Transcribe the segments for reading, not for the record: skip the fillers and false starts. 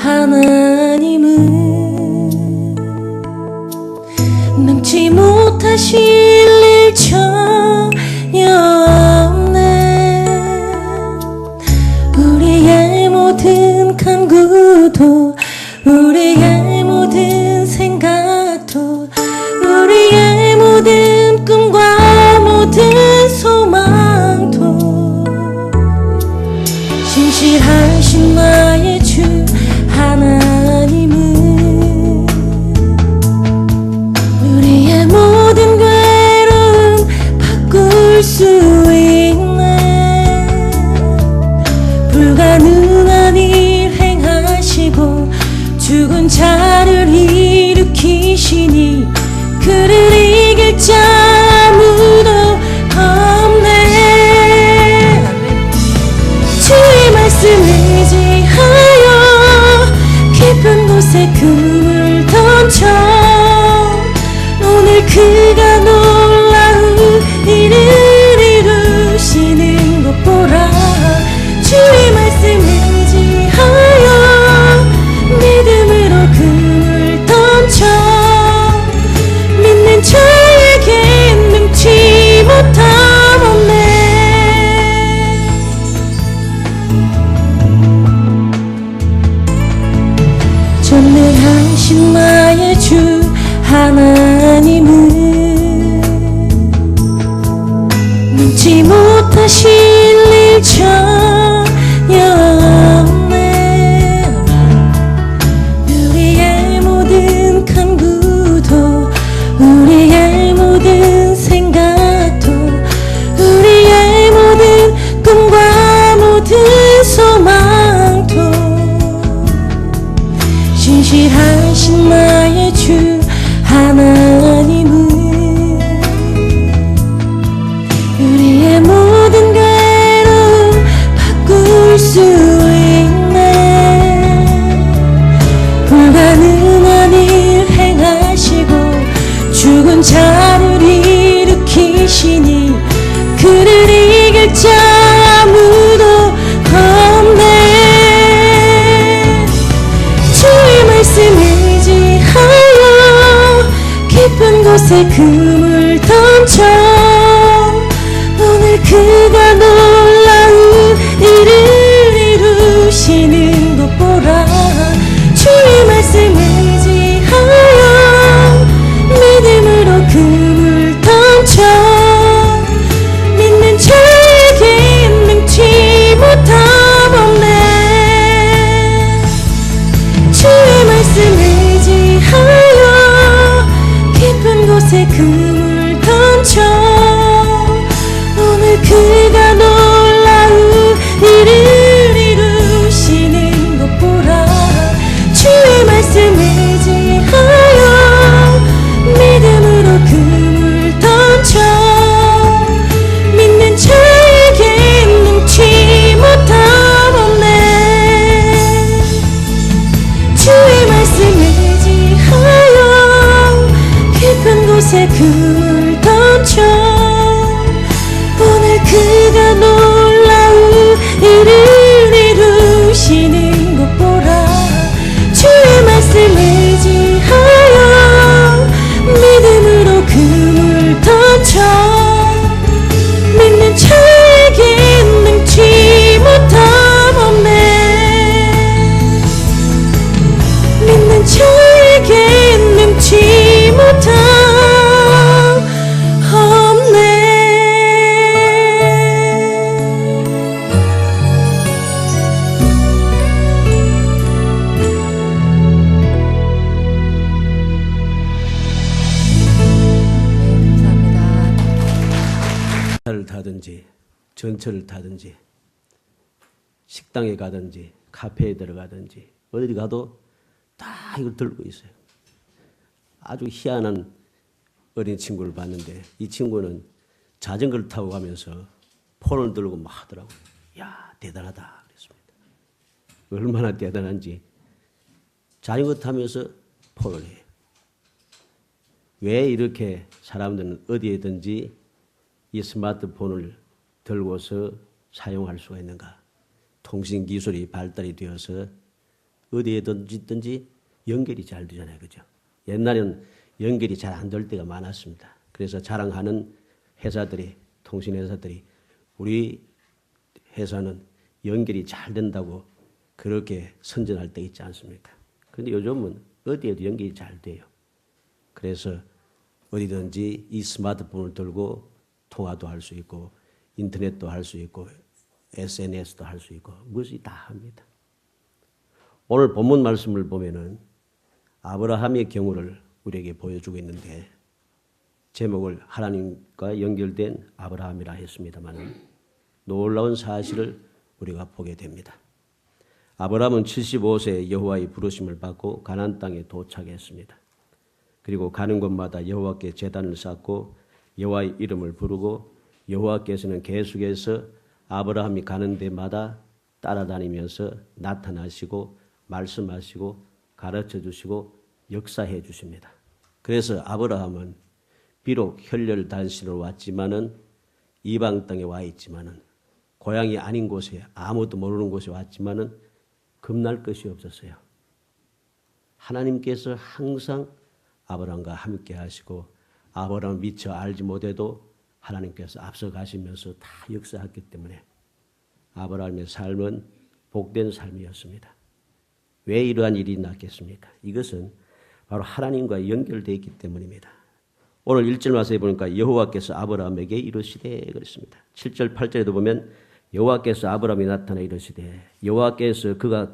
하나님은 능치 못하실 일 전혀 없네. 우리의 모든 간구도 우리의 모든 생각도 우리의 모든 꿈과 모든 소망도 신실하신 나의 주 하나님은 우리의 모든 괴로움 바꿀 수 있네. 불가능한 일 행하시고 죽은 자를 일으키시니 그를 이길 자 아무도 없네. 주의 말씀을 의지하여 깊은 곳에 금을 던져 오늘 그가 놀라운 일을 이루시는 것 보라. 주의 말씀을 의지하여 믿음으로 금을 던져 믿는 자에겐 능치 못함 없네. 전능하신 나의 주 하나님은 능치 못하실 일 전혀 없네. 우리의 모든 간구도 우리의 모든 생각도 우리의 모든 꿈과 모든 소망도 신실하신 나의 주 하나님은 우리의 모든 괴로움 바꿀 수 있네. 불가능한 일 행하시고 죽은 자를 일으키시니 그를 이길 자 아무도 없네. 주의 말씀을 의지하여 깊은 곳에 금을 던져 오늘 그가 놀라운 일을 이루시는 것 보라. 주의 말씀을 의지하여 믿음으로 금을 던져 믿는 자에겐 능치 못함 없네. 주의 말씀을 의지하여 깊은 곳에 금을 던져 오늘 그가 놀라운 일을 이루시는 것 보라. 주의 말씀을 의지하여 믿음으로 금을 던져 믿는 자에겐 능치 못함 없네. 주의 말씀을 의지하여 깊은 곳에 금을 던져 오늘 그가 놀라운 일을 이루시는 것 보라. 주의 말씀을 의지하여 믿음으로 금을 던져 믿는 자에겐 능치 못함 없네. 믿는 자에겐 능치 못함 없네. 를 타든지 전철을 타든지 식당에 가든지 카페에 들어가든지 어디 가도 다 이걸 들고 있어요. 아주 희한한 어린 친구를 봤는데 이 친구는 자전거를 타고 가면서 폰을 들고 막 하더라고요. 야, 대단하다 그랬습니다. 얼마나 대단한지 자전거 타면서 폰을 해요. 왜 이렇게 사람들은 어디에든지 이 스마트폰을 들고서 사용할 수가 있는가? 통신기술이 발달이 되어서 어디에든지 연결이 잘 되잖아요. 그죠? 옛날에는 연결이 잘 안 될 때가 많았습니다. 그래서 자랑하는 회사들이, 통신회사들이 우리 회사는 연결이 잘 된다고 그렇게 선전할 때 있지 않습니까? 그런데 요즘은 어디에도 연결이 잘 돼요. 그래서 어디든지 이 스마트폰을 들고 통화도 할 수 있고 인터넷도 할 수 있고 SNS도 할 수 있고 무엇이 다 합니다. 오늘 본문 말씀을 보면은 아브라함의 경우를 우리에게 보여주고 있는데 제목을 하나님과 연결된 아브라함이라 했습니다만 놀라운 사실을 우리가 보게 됩니다. 아브라함은 75세에 여호와의 부르심을 받고 가나안 땅에 도착했습니다. 그리고 가는 곳마다 여호와께 제단을 쌓고 여호와의 이름을 부르고 여호와께서는 계속해서 아브라함이 가는 데마다 따라다니면서 나타나시고 말씀하시고 가르쳐 주시고 역사해 주십니다. 그래서 아브라함은 비록 혈혈단신으로 왔지만은 이방 땅에 와 있지만은 고향이 아닌 곳에 아무도 모르는 곳에 왔지만은 겁날 것이 없었어요. 하나님께서 항상 아브라함과 함께 하시고 아브라함을 미처 알지 못해도 하나님께서 앞서 가시면서 다 역사했기 때문에 아브라함의 삶은 복된 삶이었습니다. 왜 이러한 일이 났겠습니까? 이것은 바로 하나님과 연결되어 있기 때문입니다. 오늘 1절 말씀에 보니까 여호와께서 아브라함에게 이르시되 그랬습니다. 7절 8절에도 보면 여호와께서 아브라함이 나타나 이르시되 여호와께서 그가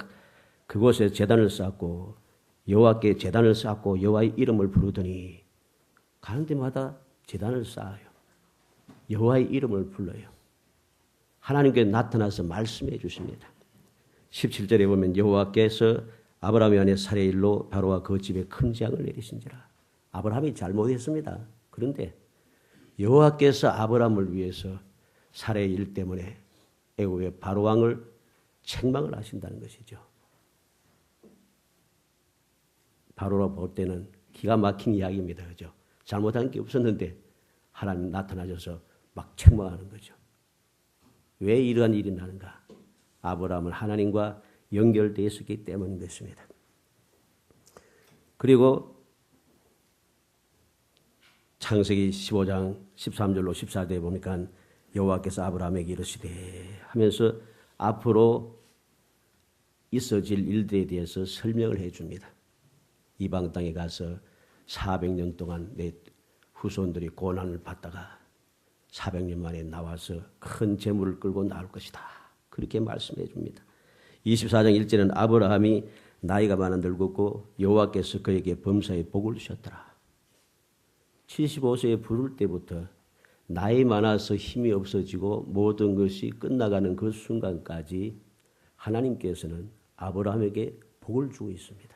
그곳에 제단을 쌓고 여호와께 제단을 쌓고 여호와의 이름을 부르더니 가는 데마다 제단을 쌓아요. 여호와의 이름을 불러요. 하나님께 나타나서 말씀해 주십니다. 17절에 보면 여호와께서 아브라함의 아내 사레의 일로 바로와 그 집에 큰 재앙을 내리신지라. 아브라함이 잘못했습니다. 그런데 여호와께서 아브라함을 위해서 사레의 일 때문에 애굽의 바로 왕을 책망을 하신다는 것이죠. 바로로 볼 때는 기가 막힌 이야기입니다. 그죠? 잘못한 게 없었는데 하나님 나타나셔서 막 책망하는 거죠. 왜 이러한 일이 나는가? 아브라함은 하나님과 연결되어 있었기 때문인 것입니다. 그리고 창세기 15장 13절로 14절에 보니까 여호와께서 아브라함에게 이르시되 하면서 앞으로 있어질 일들에 대해서 설명을 해줍니다. 이방 땅에 가서 400년 동안 내 후손들이 고난을 받다가 400년 만에 나와서 큰 재물을 끌고 나올 것이다. 그렇게 말씀해 줍니다. 24장 1절은 아브라함이 나이가 많아 늙었고 여호와께서 그에게 범사에 복을 주셨더라. 75세에 부를 때부터 나이 많아서 힘이 없어지고 모든 것이 끝나가는 그 순간까지 하나님께서는 아브라함에게 복을 주고 있습니다.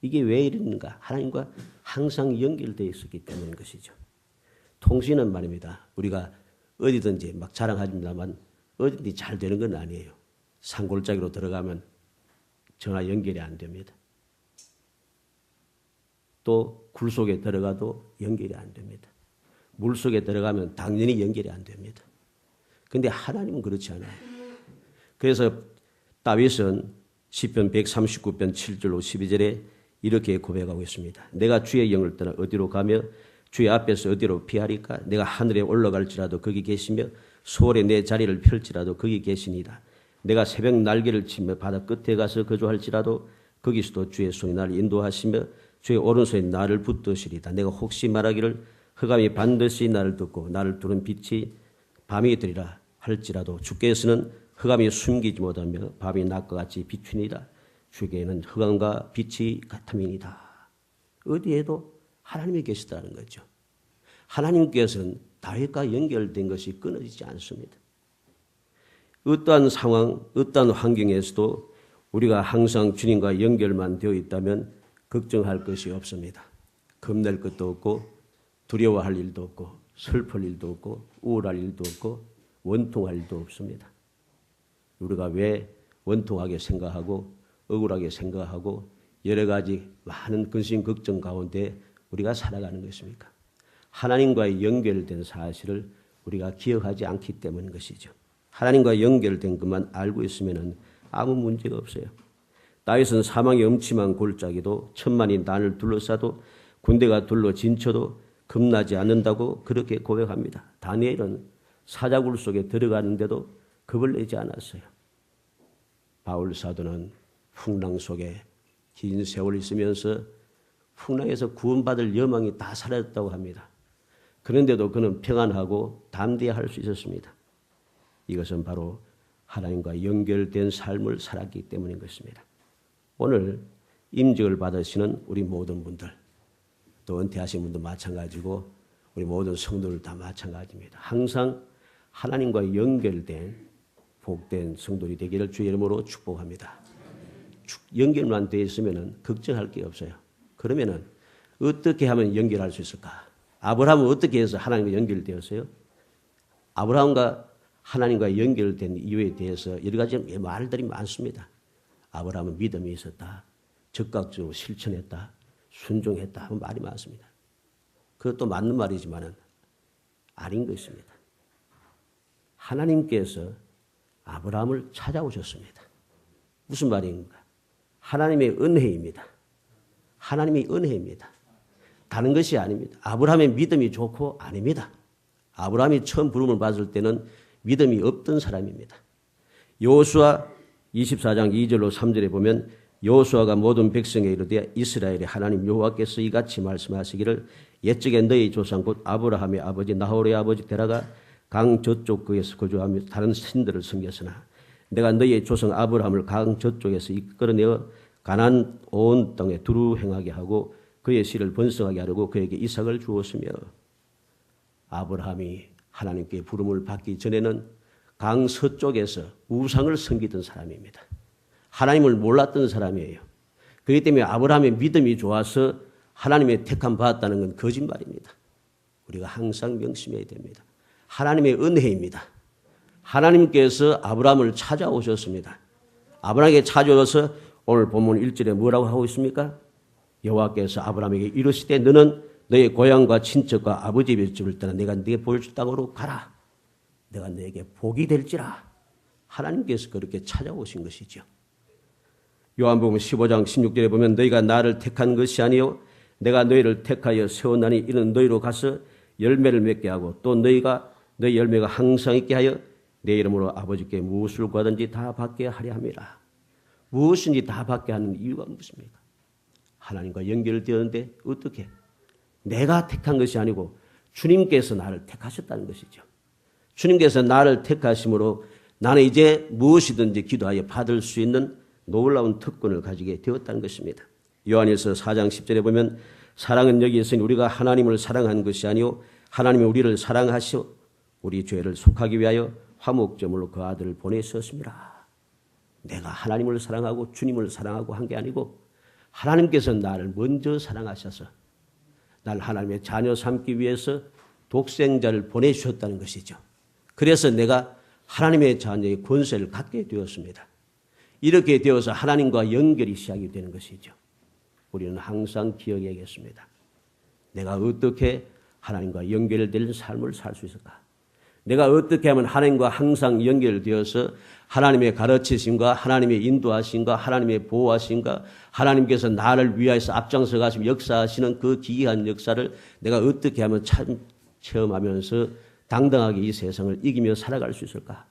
이게 왜 이랬는가? 하나님과 항상 연결되어 있었기 때문인 것이죠. 통신은 말입니다. 우리가 어디든지 막 자랑합니다만 어디든지 잘 되는 건 아니에요. 산골짜기로 들어가면 전화 연결이 안 됩니다. 또 굴 속에 들어가도 연결이 안 됩니다. 물 속에 들어가면 당연히 연결이 안 됩니다. 그런데 하나님은 그렇지 않아요. 그래서 다윗은 시편 139편 7절로 12절에 이렇게 고백하고 있습니다. 내가 주의 영을 떠나 어디로 가며 주의 앞에서 어디로 피하리까? 내가 하늘에 올라갈지라도 거기 계시며 수월에 내 자리를 펼지라도 거기 계시니이다. 내가 새벽 날개를 치며 바다 끝에 가서 거주할지라도 거기서도 주의 손이 나를 인도하시며 주의 오른손에 나를 붙드시리다. 내가 혹시 말하기를 흑암이 반드시 나를 덮고 나를 두른 빛이 밤이 되리라 할지라도 주께서는 흑암이 숨기지 못하며 밤이 낮과 같이 비추니이다. 주에게는 흑암과 빛이 같음이니이다. 어디에도 하나님이 계시다는 거죠. 하나님께서는 다윗과 연결된 것이 끊어지지 않습니다. 어떠한 상황, 어떠한 환경에서도 우리가 항상 주님과 연결만 되어 있다면 걱정할 것이 없습니다. 겁낼 것도 없고 두려워할 일도 없고 슬플 일도 없고 우울할 일도 없고 원통할 일도 없습니다. 우리가 왜 원통하게 생각하고 억울하게 생각하고 여러 가지 많은 근심 걱정 가운데 우리가 살아가는 것입니까? 하나님과 연결된 사실을 우리가 기억하지 않기 때문인 것이죠. 하나님과 연결된 것만 알고 있으면 아무 문제가 없어요. 다윗은 사망의 음침한 골짜기도 천만이 난을 둘러싸도 군대가 둘러 진쳐도 겁나지 않는다고 그렇게 고백합니다. 다니엘은 사자굴 속에 들어가는데도 겁을 내지 않았어요. 바울 사도는 풍랑 속에 긴 세월 있으면서 풍랑에서 구원받을 여망이 다 사라졌다고 합니다. 그런데도 그는 평안하고 담대히 할 수 있었습니다. 이것은 바로 하나님과 연결된 삶을 살았기 때문인 것입니다. 오늘 임직을 받으시는 우리 모든 분들, 또 은퇴하신 분도 마찬가지고 우리 모든 성도들 다 마찬가지입니다. 항상 하나님과 연결된 복된 성도들이 되기를 주의 이름으로 축복합니다. 연결만 되어 있으면 걱정할 게 없어요. 그러면 어떻게 하면 연결할 수 있을까? 아브라함은 어떻게 해서 하나님과 연결되었어요? 아브라함과 하나님과 연결된 이유에 대해서 여러 가지 말들이 많습니다. 아브라함은 믿음이 있었다. 적극적으로 실천했다. 순종했다. 하는 말이 많습니다. 그것도 맞는 말이지만 아닌 것입니다. 하나님께서 아브라함을 찾아오셨습니다. 무슨 말인가? 하나님의 은혜입니다. 하나님의 은혜입니다. 다른 것이 아닙니다. 아브라함의 믿음이 좋고 아닙니다. 아브라함이 처음 부름을 받을 때는 믿음이 없던 사람입니다. 여호수아 24장 2절로 3절에 보면 여호수아가 모든 백성에 이르되 이스라엘의 하나님 여호와께서 이같이 말씀하시기를 옛적에 너희 조상 곧 아브라함의 아버지 나홀의 아버지 데라가 강 저쪽 그에서 거주하며 다른 신들을 섬겼으나 내가 너희의 조상 아브라함을 강 저쪽에서 이끌어내어 가나안 온 땅에 두루 행하게 하고 그의 씨를 번성하게 하려고 그에게 이삭을 주었으며 아브라함이 하나님께 부름을 받기 전에는 강 서쪽에서 우상을 섬기던 사람입니다. 하나님을 몰랐던 사람이에요. 그렇기 때문에 아브라함의 믿음이 좋아서 하나님의 택함 받았다는 건 거짓말입니다. 우리가 항상 명심해야 됩니다. 하나님의 은혜입니다. 하나님께서 아브라함을 찾아오셨습니다. 아브라함에게 찾아오셔서 오늘 본문 1절에 뭐라고 하고 있습니까? 여호와께서 아브라함에게 이르시되 너는 너의 고향과 친척과 아버지의 집을 떠나 내가 네게 보여줄 땅으로 가라. 내가 너에게 복이 될지라. 하나님께서 그렇게 찾아오신 것이죠. 요한복음 15장 16절에 보면 너희가 나를 택한 것이 아니요 내가 너희를 택하여 세워나니 이는 너희로 가서 열매를 맺게 하고 또 너희가 너희 열매가 항상 있게 하여 내 이름으로 아버지께 무엇을 구하든지 다 받게 하려 함이라. 무엇인지 다 받게 하는 이유가 무엇입니까? 하나님과 연결되었는데 어떻게? 내가 택한 것이 아니고 주님께서 나를 택하셨다는 것이죠. 주님께서 나를 택하심으로 나는 이제 무엇이든지 기도하여 받을 수 있는 놀라운 특권을 가지게 되었다는 것입니다. 요한일서 4장 10절에 보면 사랑은 여기 있으니 우리가 하나님을 사랑한 것이 아니요 하나님이 우리를 사랑하시어 우리 죄를 속하기 위하여 화목제물로 그 아들을 보내셨습니다. 내가 하나님을 사랑하고 주님을 사랑하고 한 게 아니고 하나님께서 나를 먼저 사랑하셔서 나를 하나님의 자녀 삼기 위해서 독생자를 보내주셨다는 것이죠. 그래서 내가 하나님의 자녀의 권세를 갖게 되었습니다. 이렇게 되어서 하나님과 연결이 시작이 되는 것이죠. 우리는 항상 기억해야겠습니다. 내가 어떻게 하나님과 연결된 삶을 살 수 있을까? 내가 어떻게 하면 하나님과 항상 연결되어서 하나님의 가르치심과 하나님의 인도하심과 하나님의 보호하심과 하나님께서 나를 위하여서 앞장서 가시며 역사하시는 그 기이한 역사를 내가 어떻게 하면 참 체험하면서 당당하게 이 세상을 이기며 살아갈 수 있을까?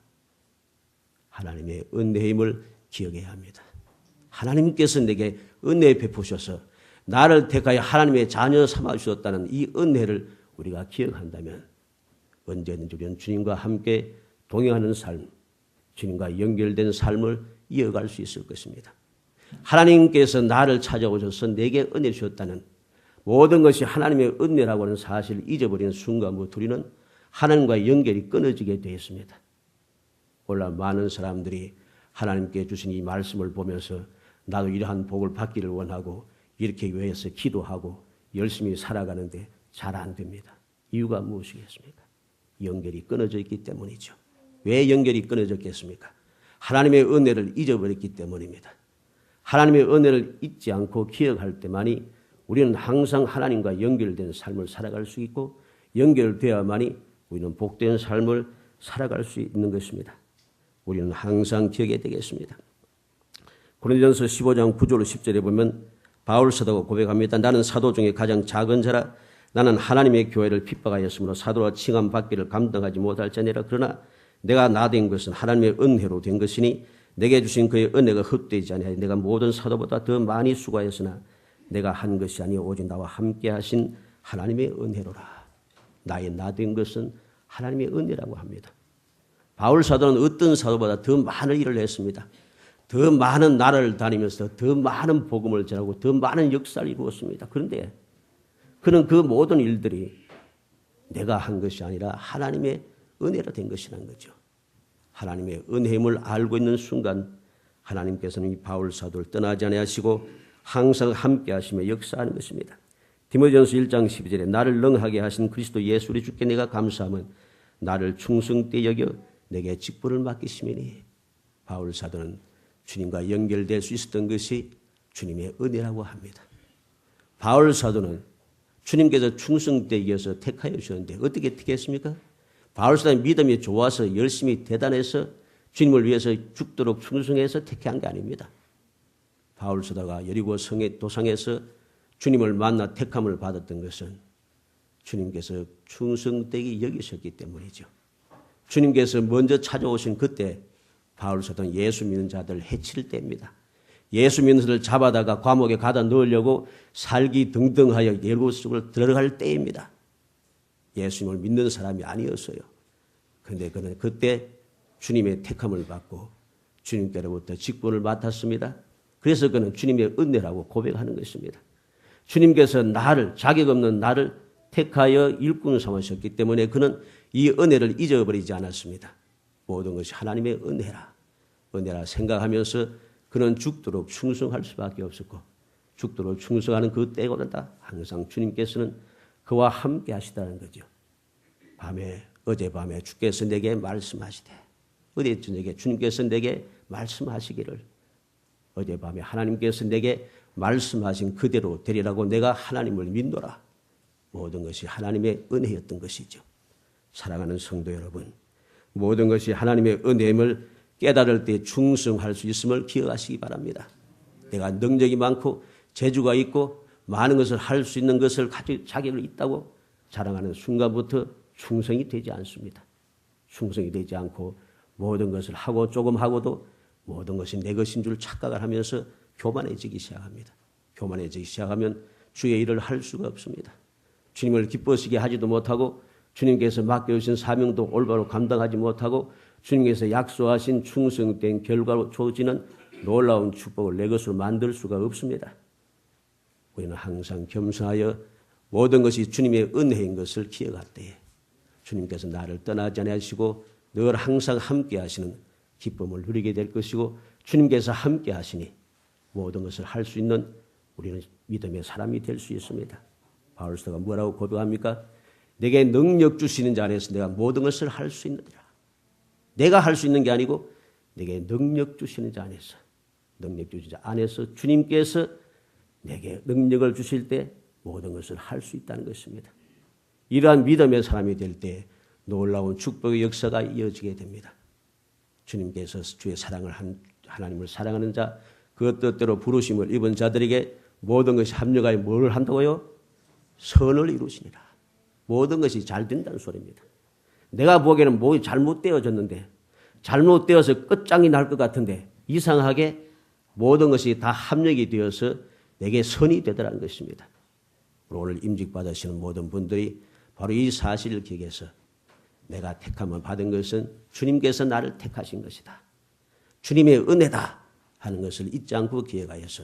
하나님의 은혜의 힘을 기억해야 합니다. 하나님께서 내게 은혜 베푸셔서 나를 택하여 하나님의 자녀 삼아주셨다는 이 은혜를 우리가 기억한다면 언제든지 우리는 주님과 함께 동행하는 삶, 주님과 연결된 삶을 이어갈 수 있을 것입니다. 하나님께서 나를 찾아오셔서 내게 은혜 주셨다는 모든 것이 하나님의 은혜라고 하는 사실을 잊어버리는 순간부터 우리는 하나님과 연결이 끊어지게 되어 있습니다. 오늘 많은 사람들이 하나님께 주신 이 말씀을 보면서 나도 이러한 복을 받기를 원하고 이렇게 위해서 기도하고 열심히 살아가는데 잘 안 됩니다. 이유가 무엇이겠습니까? 연결이 끊어져 있기 때문이죠. 왜 연결이 끊어졌겠습니까? 하나님의 은혜를 잊어버렸기 때문입니다. 하나님의 은혜를 잊지 않고 기억할 때만이 우리는 항상 하나님과 연결된 삶을 살아갈 수 있고 연결되어야만이 우리는 복된 삶을 살아갈 수 있는 것입니다. 우리는 항상 기억해야 되겠습니다. 고린도전서 15장 9절 10절에 보면 바울 사도가 고백합니다. 나는 사도 중에 가장 작은 자라. 나는 하나님의 교회를 핍박하였으므로 사도라 칭함 받기를 감당하지 못할 자니라. 그러나 내가 나 된 것은 하나님의 은혜로 된 것이니 내게 주신 그의 은혜가 헛되지 아니하니 내가 모든 사도보다 더 많이 수고하였으나 내가 한 것이 아니요 오직 나와 함께 하신 하나님의 은혜로라. 나의 나 된 것은 하나님의 은혜라고 합니다. 바울 사도는 어떤 사도보다 더 많은 일을 했습니다. 더 많은 나라를 다니면서 더 많은 복음을 전하고 더 많은 역사를 이루었습니다. 그런데 그는 그 모든 일들이 내가 한 것이 아니라 하나님의 은혜로 된 것이라는 거죠. 하나님의 은혜임을 알고 있는 순간 하나님께서는 이 바울 사도를 떠나지 아니하시고 항상 함께 하시며 역사하는 것입니다. 디모데전서 1장 12절에 나를 능하게 하신 그리스도 예수 우리 주께 내가 감사함은 나를 충성되이 여겨 내게 직분을 맡기심이니. 바울 사도는 주님과 연결될 수 있었던 것이 주님의 은혜라고 합니다. 바울 사도는 주님께서 충성되이 여겨서 택하여 주셨는데 어떻게 택했습니까? 바울 사도는 믿음이 좋아서 열심히 대단해서 주님을 위해서 죽도록 충성해서 택한 게 아닙니다. 바울 사도가 여리고 성의 도상에서 주님을 만나 택함을 받았던 것은 주님께서 충성되이 여기셨기 때문이죠. 주님께서 먼저 찾아오신 그때 바울 사도는 예수 믿는 자들을 해칠 때입니다. 예수 믿는 자들을 잡아다가 감옥에 가다 넣으려고 살기 등등하여 예루살렘 속으로 들어갈 때입니다. 예수님을 믿는 사람이 아니었어요. 그런데 그는 그때 주님의 택함을 받고 주님께로부터 직분을 맡았습니다. 그래서 그는 주님의 은혜라고 고백하는 것입니다. 주님께서 나를, 자격 없는 나를 택하여 일꾼 삼으셨기 때문에 그는 이 은혜를 잊어버리지 않았습니다. 모든 것이 하나님의 은혜라 생각하면서 그는 죽도록 충성할 수밖에 없었고 죽도록 충성하는 그 때보다 항상 주님께서는 그와 함께 하시다는 거죠. 어젯밤에 주께서 내게 말씀하시되 어제 저녁에 주님께서 내게 말씀하시기를 어젯밤에 하나님께서 내게 말씀하신 그대로 되리라고 내가 하나님을 믿노라. 모든 것이 하나님의 은혜였던 것이죠. 사랑하는 성도 여러분, 모든 것이 하나님의 은혜임을 깨달을 때 충성할 수 있음을 기억하시기 바랍니다. 내가 능력이 많고 재주가 있고 많은 것을 할 수 있는 것을 가지고 자격이 있다고 자랑하는 순간부터 충성이 되지 않습니다. 충성이 되지 않고 모든 것을 하고 조금 하고도 모든 것이 내 것인 줄 착각을 하면서 교만해지기 시작합니다. 교만해지기 시작하면 주의 일을 할 수가 없습니다. 주님을 기뻐시게 하지도 못하고 주님께서 맡겨주신 사명도 올바로 감당하지 못하고 주님께서 약속하신 충성된 결과로 주어지는 놀라운 축복을 내 것으로 만들 수가 없습니다. 우리는 항상 겸손하여 모든 것이 주님의 은혜인 것을 기억할 때에 주님께서 나를 떠나지 않으시고 늘 항상 함께 하시는 기쁨을 누리게 될 것이고 주님께서 함께 하시니 모든 것을 할 수 있는 우리는 믿음의 사람이 될 수 있습니다. 바울 사도가 뭐라고 고백합니까? 내게 능력 주시는 자 안에서 내가 모든 것을 할 수 있느니라. 내가 할 수 있는 게 아니고 내게 능력 주시는 자 안에서, 능력 주시는 자 안에서 주님께서 내게 능력을 주실 때 모든 것을 할 수 있다는 것입니다. 이러한 믿음의 사람이 될 때 놀라운 축복의 역사가 이어지게 됩니다. 주님께서 주의 사랑을 하나님을 사랑하는 자, 그 뜻대로 부르심을 입은 자들에게 모든 것이 합력하여 뭘 한다고요? 선을 이루시니라. 모든 것이 잘 된다는 소리입니다. 내가 보기에는 뭐 잘못되어졌는데 잘못되어서 끝장이 날 것 같은데 이상하게 모든 것이 다 합력이 되어서 내게 선이 되더라는 것입니다. 오늘 임직받으시는 모든 분들이 바로 이 사실을 기억해서 내가 택함을 받은 것은 주님께서 나를 택하신 것이다. 주님의 은혜다 하는 것을 잊지 않고 기억하여서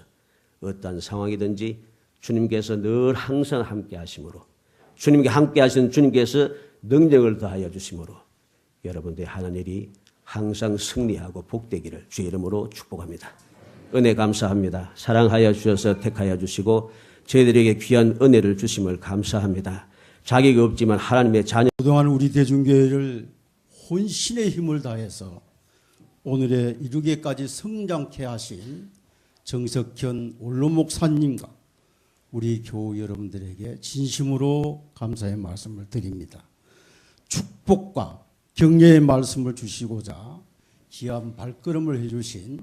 어떠한 상황이든지 주님께서 늘 항상 함께 하심으로 주님께 함께 하시는 주님께서 능력을 더하여 주심으로 여러분들의 하는 일이 항상 승리하고 복되기를 주의 이름으로 축복합니다. 은혜 감사합니다. 사랑하여 주셔서 택하여 주시고 저희들에게 귀한 은혜를 주심을 감사합니다. 자격이 없지만 하나님의 자녀 그동안 우리 대중교회를 혼신의 힘을 다해서 오늘에 이르기까지 성장케 하신 정석현 원로 목사님과 우리 교우 여러분들에게 진심으로 감사의 말씀을 드립니다. 축복과 격려의 말씀을 주시고자 귀한 발걸음을 해주신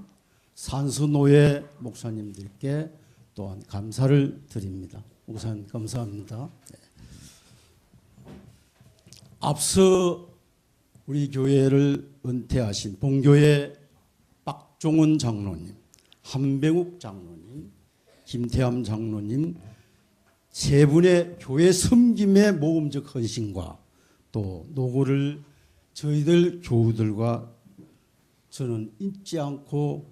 산수노예 목사님들께 또한 감사를 드립니다. 목사님 감사합니다. 네. 앞서 우리 교회를 은퇴하신 본교회 박종훈 장로님, 한병욱 장로님, 김태함 장로님 세 분의 교회 섬김의 모험적 헌신과 또 노고를 저희들 교우들과 저는 잊지 않고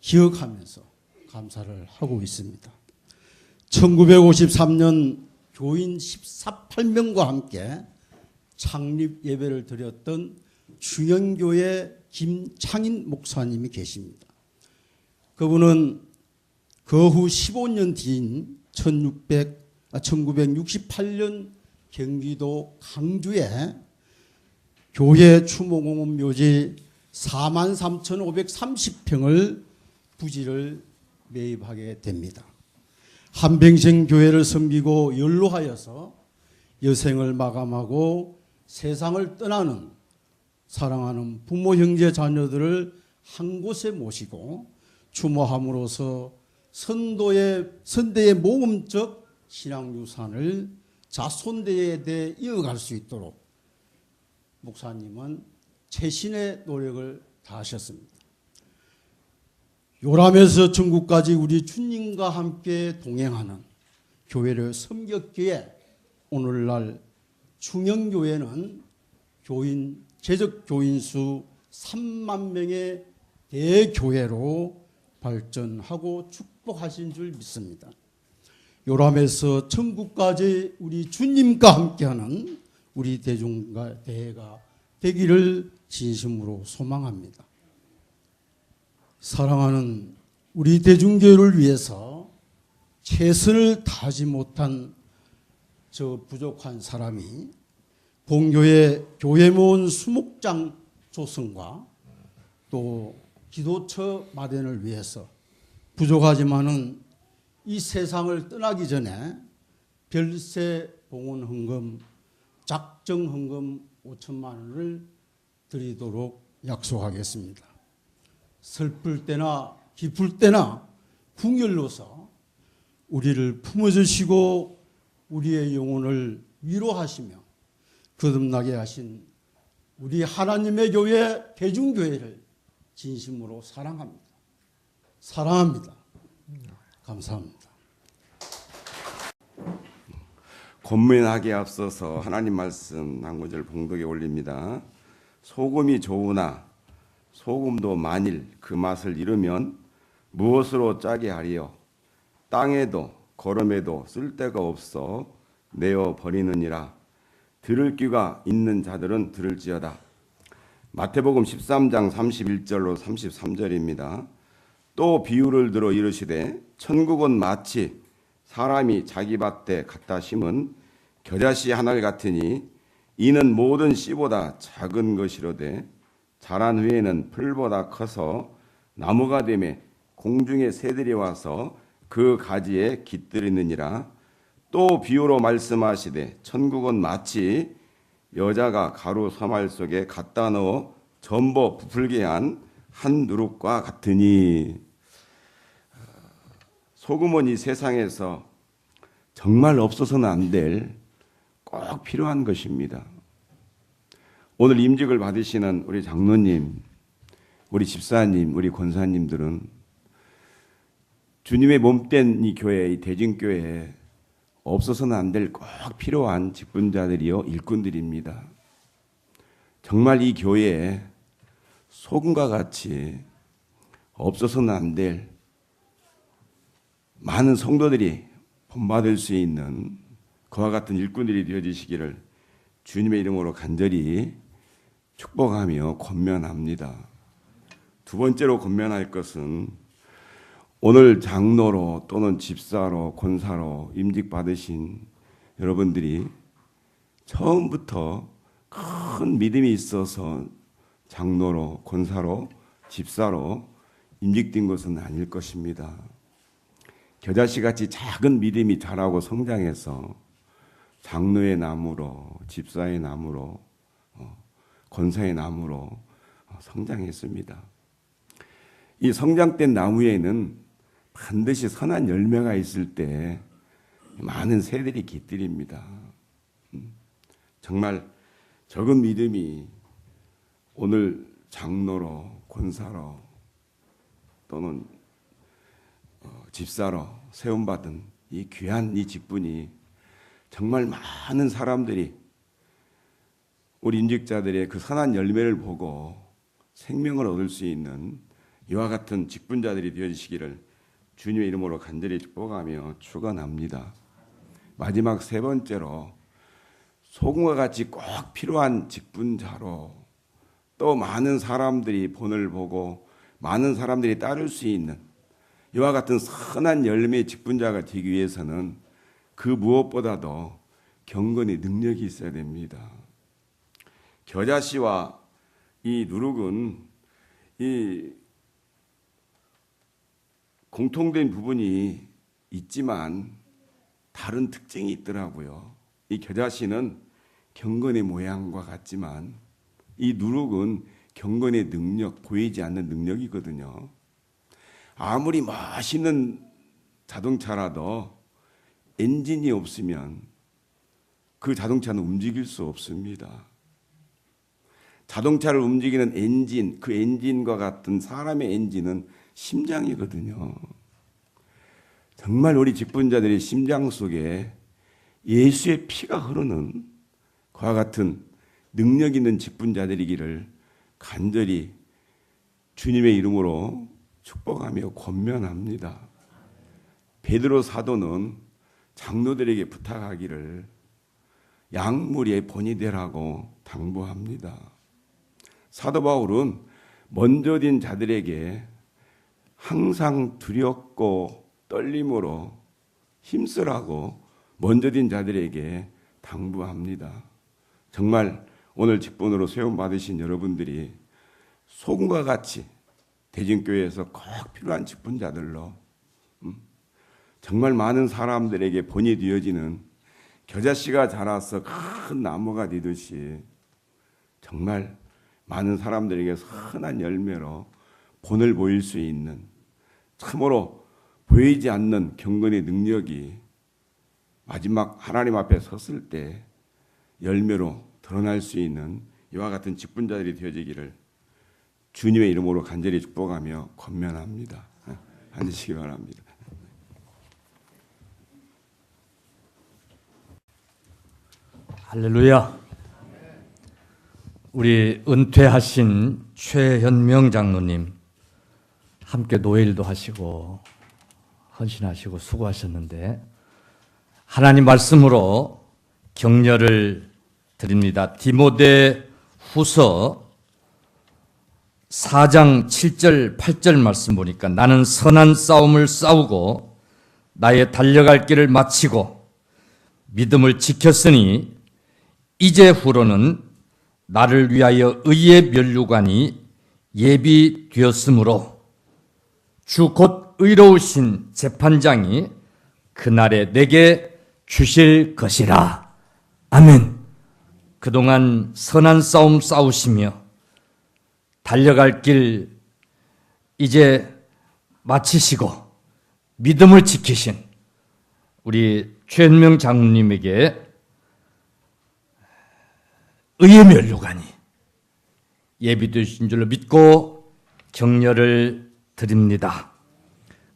기억하면서 감사를 하고 있습니다. 1953년 교인 18명과 함께 창립 예배를 드렸던 중영교회 김창인 목사님이 계십니다. 그분은 그 후 15년 뒤인 1968년 경기도 강주에 교회 추모공원 묘지 43,530평을 부지를 매입하게 됩니다. 한평생 교회를 섬기고 연로하여서 여생을 마감하고 세상을 떠나는 사랑하는 부모, 형제, 자녀들을 한 곳에 모시고 추모함으로써 선대의 모험적 신앙유산을 자손대에 대해 이어갈 수 있도록 목사님은 최신의 노력을 다하셨습니다. 요람에서 천국까지 우리 주님과 함께 동행하는 교회를 섬겼기에 오늘날 중영교회는 재적 교인수 3만 명의 대교회로 발전하고 축복하신 줄 믿습니다. 요람에서 천국까지 우리 주님과 함께하는 우리 대중과 대회가 되기를 진심으로 소망합니다. 사랑하는 우리 대중교회를 위해서 최선을 다하지 못한 저 부족한 사람이 본교회 교회모은 수목장 조성과 또 기도처 마련을 위해서 부족하지만은 이 세상을 떠나기 전에 별세 봉헌 헌금, 작정 헌금 5천만 원을 드리도록 약속하겠습니다. 슬플 때나 기쁠 때나 궁혈로서 우리를 품어주시고 우리의 영혼을 위로하시며 거듭나게 하신 우리 하나님의 교회 대중교회를 진심으로 사랑합니다. 사랑합니다. 감사합니다. 권면하기에 앞서서 하나님 말씀 한 구절 봉독에 올립니다. 소금이 좋으나 소금도 만일 그 맛을 잃으면 무엇으로 짜게 하리요? 땅에도 거름에도 쓸데가 없어 내어 버리느니라. 들을 귀가 있는 자들은 들을지어다. 마태복음 13장 31절로 33절입니다. 또 비유를 들어 이르시되 천국은 마치 사람이 자기 밭에 갖다 심은 겨자씨 하늘 같으니 이는 모든 씨보다 작은 것이로되 자란 후에는 풀보다 커서 나무가 되매 공중의 새들이 와서 그 가지에 깃들이느니라. 또 비유로 말씀하시되 천국은 마치 여자가 가루 서말 속에 갖다 넣어 전보 부풀게 한 누룩과 같으니. 소금은 이 세상에서 정말 없어서는 안 될 꼭 필요한 것입니다. 오늘 임직을 받으시는 우리 장로님, 우리 집사님, 우리 권사님들은 주님의 몸된 이 교회, 이 대중교회에 없어서는 안 될 꼭 필요한 직분자들이요 일꾼들입니다. 정말 이 교회에 소금과 같이 없어서는 안 될 많은 성도들이 본받을 수 있는 그와 같은 일꾼들이 되어주시기를 주님의 이름으로 간절히 축복하며 권면합니다. 두 번째로 권면할 것은 오늘 장로로 또는 집사로 권사로 임직 받으신 여러분들이 처음부터 큰 믿음이 있어서 장로로 권사로 집사로 임직된 것은 아닐 것입니다. 겨자씨같이 작은 믿음이 자라고 성장해서 장로의 나무로 집사의 나무로 권사의 나무로 성장했습니다. 이 성장된 나무에는 반드시 선한 열매가 있을 때 많은 새들이 깃들입니다. 정말 적은 믿음이 오늘 장로로, 권사로 또는 집사로 세움받은 이 귀한 이 직분이 정말 많은 사람들이 우리 인직자들의 그 선한 열매를 보고 생명을 얻을 수 있는 이와 같은 직분자들이 되어주시기를 주님의 이름으로 간절히 축복하며 축원합니다. 마지막 세 번째로 소금과 같이 꼭 필요한 직분자로 또 많은 사람들이 본을 보고 많은 사람들이 따를 수 있는 이와 같은 선한 열매의 직분자가 되기 위해서는 그 무엇보다도 경건의 능력이 있어야 됩니다. 겨자씨와 이 누룩은 이 공통된 부분이 있지만 다른 특징이 있더라고요. 이 겨자씨는 경건의 모양과 같지만 이 누룩은 경건의 능력, 보이지 않는 능력이거든요. 아무리 멋있는 자동차라도 엔진이 없으면 그 자동차는 움직일 수 없습니다. 자동차를 움직이는 엔진, 그 엔진과 같은 사람의 엔진은 심장이거든요. 정말 우리 직분자들의 심장 속에 예수의 피가 흐르는 그와 같은 능력 있는 직분자들이기를 간절히 주님의 이름으로 축복하며 권면합니다. 베드로 사도는 장로들에게 부탁하기를 약물의 본이 되라고 당부합니다. 사도 바울은 먼저진 자들에게 항상 두렵고 떨림으로 힘쓰라고 먼저진 자들에게 당부합니다. 정말 오늘 직분으로 세움 받으신 여러분들이 소금과 같이 대진교회에서 꼭 필요한 직분자들로 정말 많은 사람들에게 본이 되어지는 겨자씨가 자라서 큰 나무가 되듯이 정말 많은 사람들에게 선한 열매로 본을 보일 수 있는 참으로 보이지 않는 경건의 능력이 마지막 하나님 앞에 섰을 때 열매로 드러날 수 있는 이와 같은 직분자들이 되어지기를 주님의 이름으로 간절히 축복하며 권면합니다. 앉으시기 바랍니다. 할렐루야. 우리 은퇴하신 최현명 장로님 함께 노예일도 하시고 헌신하시고 수고하셨는데 하나님 말씀으로 격려를 드립니다. 디모데 후서 4장 7절 8절 말씀 보니까 나는 선한 싸움을 싸우고 나의 달려갈 길을 마치고 믿음을 지켰으니 이제후로는 나를 위하여 의의 면류관이 예비되었으므로 주 곧 의로우신 재판장이 그날에 내게 주실 것이라. 아멘. 그동안 선한 싸움 싸우시며 달려갈 길 이제 마치시고 믿음을 지키신 우리 최현명 장로님에게 의의 면류관이 예비되신 줄로 믿고 격려를 드립니다.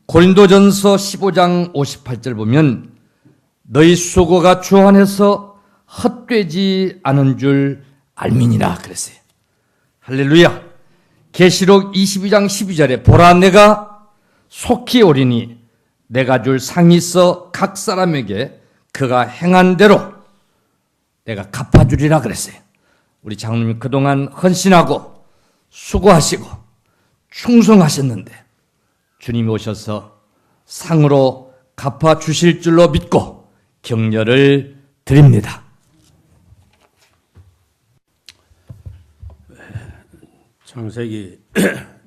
고린도전서 15장 58절 보면 너희 수고가 주 안에서 헛되지 않은 줄 알미니라 그랬어요. 할렐루야. 계시록 22장 12절에 보라 내가 속히 오리니 내가 줄 상이 있어 각 사람에게 그가 행한 대로 내가 갚아주리라 그랬어요. 우리 장로님 그동안 헌신하고 수고하시고 충성하셨는데 주님이 오셔서 상으로 갚아주실 줄로 믿고 격려를 드립니다. 창세기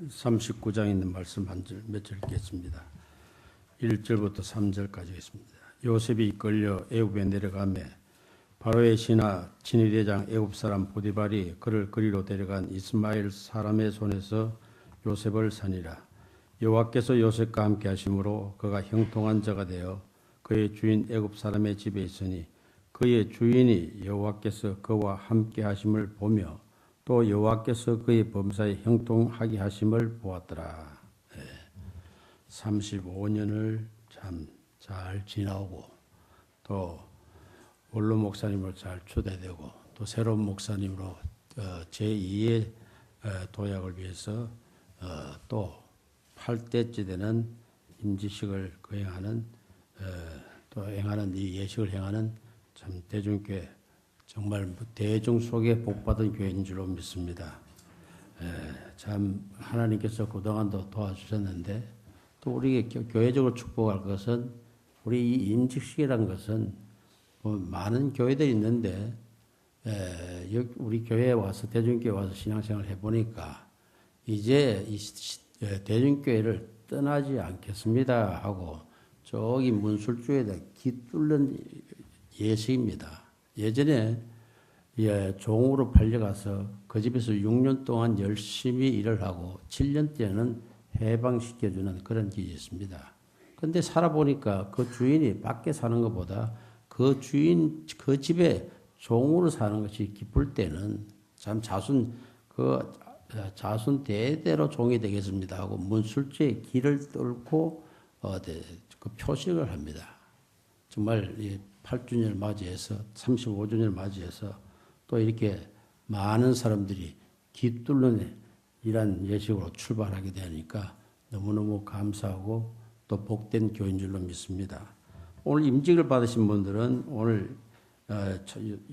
39장에 있는 말씀 몇 절 읽겠습니다. 1절부터 3절까지 있습니다. 요셉이 이끌려 애굽에 내려가매 바로의 신하 친위대장 애굽 사람 보디발이 그를 그리로 데려간 이스마엘 사람의 손에서 요셉을 산이라. 여호와께서 요셉과 함께 하심으로 그가 형통한 자가 되어 그의 주인 애굽 사람의 집에 있으니 그의 주인이 여호와께서 그와 함께 하심을 보며 또 여호와께서 그의 범사에 형통하게 하심을 보았더라. 35년을 참 잘 지나오고 또 원로 목사님으로 잘 초대되고 또 새로운 목사님으로 제2의 도약을 위해서 또 8대째 되는 임지식을 또 행하는 이 예식을 행하는 참 대중교회 정말 대중 속에 복받은 교회인 줄로 믿습니다. 참 하나님께서 그동안도 도와주셨는데 또 우리에게 교회적으로 축복할 것은 우리 이 임직식이라는 것은 많은 교회들이 있는데 우리 교회에 와서 대중교회 와서 신앙생활을 해보니까 이제 이 대중교회를 떠나지 않겠습니다 하고 저기 문술주에다 깃뚫는 예식입니다. 예전에 종으로 팔려가서 그 집에서 6년 동안 열심히 일을 하고 7년 때는 해방시켜주는 그런 길이 있습니다. 그런데 살아보니까 그 주인이 밖에 사는 것보다 그 집에 종으로 사는 것이 기쁠 때는 참 자손 대대로 종이 되겠습니다 하고 문술주의 길을 뚫고 그 표식을 합니다. 정말 8주년을 맞이해서 35주년을 맞이해서 또 이렇게 많은 사람들이 깃뚫는 이런 예식으로 출발하게 되니까 너무너무 감사하고 또 복된 교인 줄로 믿습니다. 오늘 임직을 받으신 분들은 오늘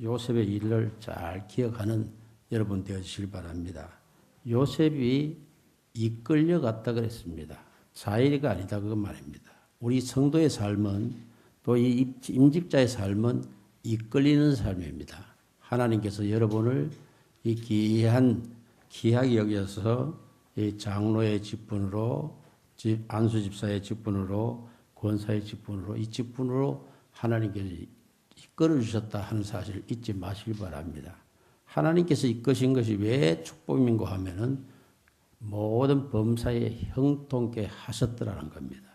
요셉의 일을 잘 기억하는 여러분 되어주시길 바랍니다. 요셉이 이끌려 갔다 그랬습니다. 자의가 아니다 그건 말입니다. 우리 성도의 삶은 또 이 임직자의 삶은 이끌리는 삶입니다. 하나님께서 여러분을 이 귀하게 여겨서 이 장로의 직분으로 안수 집사의 직분으로 권사의 직분으로 이 직분으로 하나님께서 이끌어 주셨다 하는 사실을 잊지 마시기 바랍니다. 하나님께서 이끄신 것이 왜 축복인가 하면은 모든 범사에 형통케 하셨더라는 겁니다.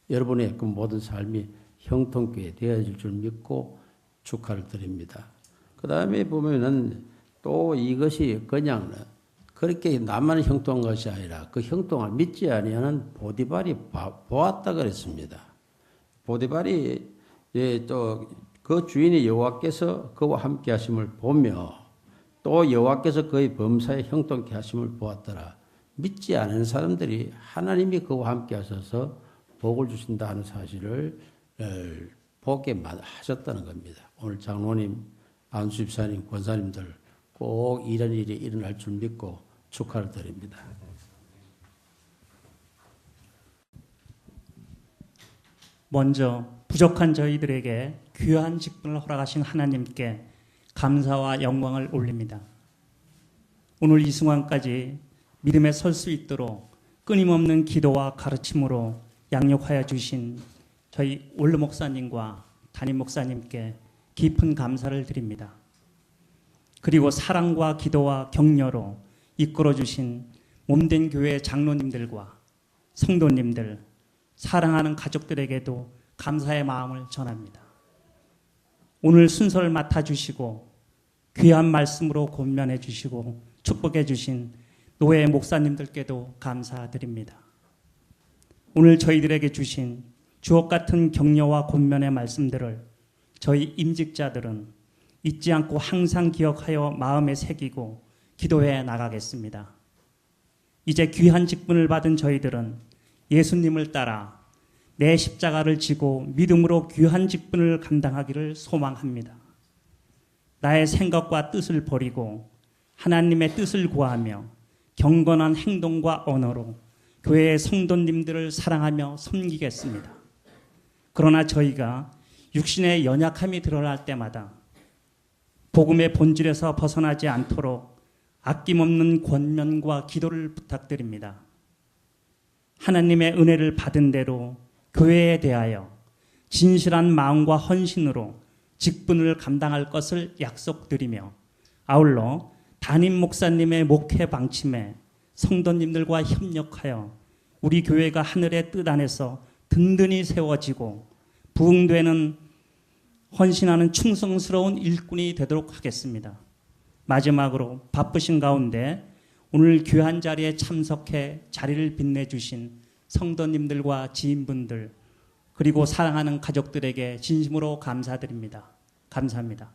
여러분의 그 모든 삶이 형통케 되어질 줄 믿고 축하를 드립니다. 그 다음에 보면은 또 이것이 그냥 그렇게 나만 형통한 것이 아니라 그 형통을 믿지 아니하는 보디발이 보았다 그랬습니다. 보디발이 또 그 주인이 여호와께서 그와 함께 하심을 보며 또 여호와께서 그의 범사에 형통케 하심을 보았더라. 믿지 않은 사람들이 하나님이 그와 함께 하셔서 복을 주신다 하는 사실을 보게 하셨다는 겁니다. 오늘 장로님, 안수집사님, 권사님들 꼭 이런 일이 일어날 줄 믿고 축하를 드립니다. 먼저 부족한 저희들에게 귀한 직분을 허락하신 하나님께 감사와 영광을 올립니다. 오늘 이 순간까지 믿음에 설 수 있도록 끊임없는 기도와 가르침으로 양육하여 주신 저희 원로 목사님과 담임 목사님께 깊은 감사를 드립니다. 그리고 사랑과 기도와 격려로 이끌어 주신 몸된 교회 장로님들과 성도님들, 사랑하는 가족들에게도 감사의 마음을 전합니다. 오늘 순서를 맡아주시고 귀한 말씀으로 권면해 주시고 축복해 주신 노예 목사님들께도 감사드립니다. 오늘 저희들에게 주신 주옥 같은 격려와 권면의 말씀들을 저희 임직자들은 잊지 않고 항상 기억하여 마음에 새기고 기도해 나가겠습니다. 이제 귀한 직분을 받은 저희들은 예수님을 따라 내 십자가를 지고 믿음으로 귀한 직분을 감당하기를 소망합니다. 나의 생각과 뜻을 버리고 하나님의 뜻을 구하며 경건한 행동과 언어로 교회의 성도님들을 사랑하며 섬기겠습니다. 그러나 저희가 육신의 연약함이 드러날 때마다 복음의 본질에서 벗어나지 않도록 아낌없는 권면과 기도를 부탁드립니다. 하나님의 은혜를 받은 대로 교회에 대하여 진실한 마음과 헌신으로 직분을 감당할 것을 약속드리며 아울러 담임 목사님의 목회 방침에 성도님들과 협력하여 우리 교회가 하늘의 뜻 안에서 든든히 세워지고 부흥되는 헌신하는 충성스러운 일꾼이 되도록 하겠습니다. 마지막으로 바쁘신 가운데 오늘 귀한 자리에 참석해 자리를 빛내주신 성도님들과 지인분들 그리고 사랑하는 가족들에게 진심으로 감사드립니다. 감사합니다.